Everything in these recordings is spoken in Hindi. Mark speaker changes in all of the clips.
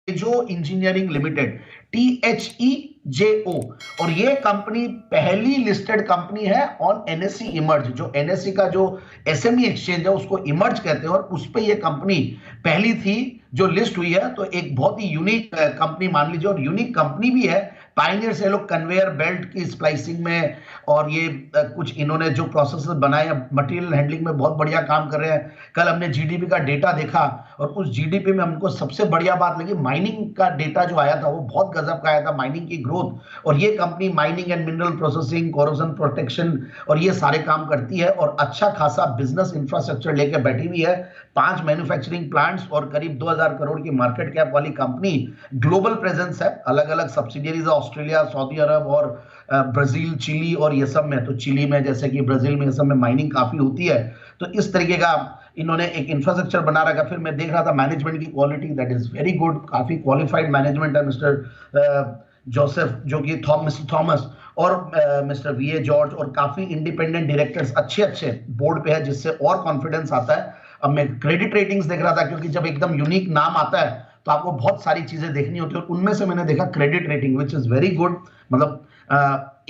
Speaker 1: तेजो इंजीनियरिंग लिमिटेड, THEJO, और ये कंपनी पहली लिस्टेड कंपनी है ऑन NSE इमर्ज। जो NSE का जो SME एक्सचेंज है उसको इमर्ज कहते हैं, और उस पे ये कंपनी पहली थी जो लिस्ट हुई है। तो एक बहुत ही यूनिक कंपनी मान लीजिए, और यूनिक कंपनी भी है। पायनियर से लोग कन्वेयर बेल्ट की स्प्लाइसिंग में, और ये कुछ इन्होंने जो प्रोसेस बनाए मटेरियल हैंडलिंग में बहुत बढ़िया काम कर रहे हैं। कल हमने GDP का डेटा देखा, और उस GDP में हमको सबसे बढ़िया बात लगी, माइनिंग का डेटा जो आया था वो बहुत गजब का आया था, माइनिंग की ग्रोथ। और ये company mining and mineral processing, corrosion protection और ये सारे काम करती है, और अच्छा खासा बिजनेस इंफ्रास्ट्रक्चर लेके बैठी हुई है। 5 मैन्युफैक्चरिंग प्लांट्स और करीब 2000 करोड़ की मार्केट कैप वाली कंपनी। ग्लोबल प्रेजेंस है, अलग अलग सब्सिडियरीज, ऑस्ट्रेलिया, सऊदी अरब और ब्राजील, चिली और ये सब में। तो चिली में जैसे कि ब्राजील में ये सब में माइनिंग काफी होती है। तो इस तरीके का इन्होंने एक इंफ्रास्ट्रक्चर बना रखा। फिर मैं देख रहा था मैनेजमेंट की quality, that is very good, काफी क्वालिफाइड मैनेजमेंट है। मिस्टर जोसेफ जो कि मिस्टर थॉमस और मिस्टर VA जॉर्ज, और काफी इंडिपेंडेंट डायरेक्टर्स अच्छे अच्छे बोर्ड पे है, जिससे और कॉन्फिडेंस आता है। अब मैं क्रेडिट रेटिंग्स देख रहा था, क्योंकि जब एकदम यूनिक नाम आता है तो आपको बहुत सारी चीजें देखनी होती है, और उनमें से मैंने देखा credit rating which is very good. मतलब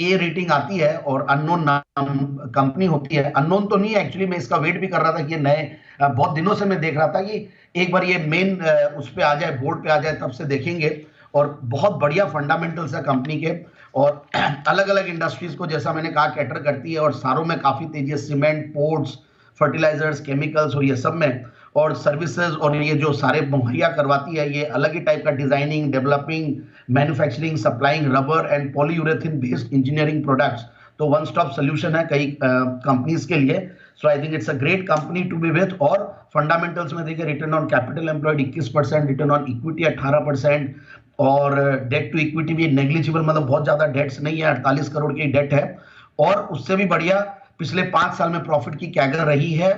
Speaker 1: A रेटिंग आती है, और अननोन नाम कंपनी होती है। अननोन तो नहीं है एक्चुअली, मैं इसका वेट भी कर रहा था कि ये नए, बहुत दिनों से मैं देख रहा था कि एक बार ये मेन उस पे आ जाए, बोर्ड पे आ जाए, तब से देखेंगे। और बहुत बढ़िया फंडामेंटल्स है कंपनी के, और अलग अलग इंडस्ट्रीज को जैसा मैंने कहा कैटर करती है, और सारों में काफी तेजी है, सीमेंट, पोर्ट्स, फर्टिलाइजर्स, केमिकल्स और ये सब में, और सर्विसेज, और ये जो सारे मुहैया करवाती है, ये अलग ही टाइप का designing, developing, manufacturing, supplying rubber and polyurethane based engineering products. तो वन स्टॉप सोल्यूशन है कई कंपनीज के लिए। So I think it's a great company to be with. और फंडामेंटल्स में देखिए, return on capital employed 21%, return on equity 18%, और डेट टू इक्विटी भी नेग्लिजिबल, मतलब बहुत ज्यादा डेट्स नहीं है, 48 करोड़ की डेट है। और उससे भी बढ़िया पिछले 5 साल में प्रॉफिट की कैगर रही है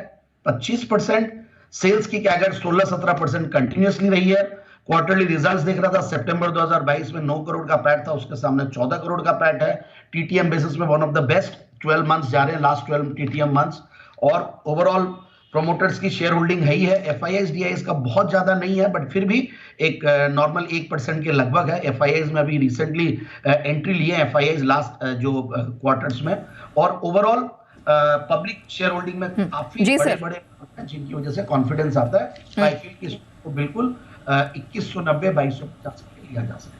Speaker 1: 25%, सेल्स की कैगर 16-17% कंटिन्यूअसली रही है। क्वार्टरली रिजल्ट्स देख रहा था, सितंबर 2022 में 9 करोड़ का पैट था, उसके सामने 14 करोड़ का पैट है। TTM बेसिस में one of the best 12 months जा रहे हैं, लास्ट 12 TTM मंथ्स। और ओवरऑल प्रोमोटर्स की शेयर होल्डिंग है ही है। FIIs DIs का बहुत ज्यादा नहीं है, बट फिर भी एक नॉर्मल 1% के लगभग है। FIIs में अभी रिसेंटली एंट्री लिए FIIs लास्ट जो क्वार्टर्स में। और ओवरऑल पब्लिक शेयर होल्डिंग में काफी बड़े बड़े जिनकी वजह से कॉन्फिडेंस आता है। आई फील कि इसको बिल्कुल 2190 2250 लिया जा सकता है।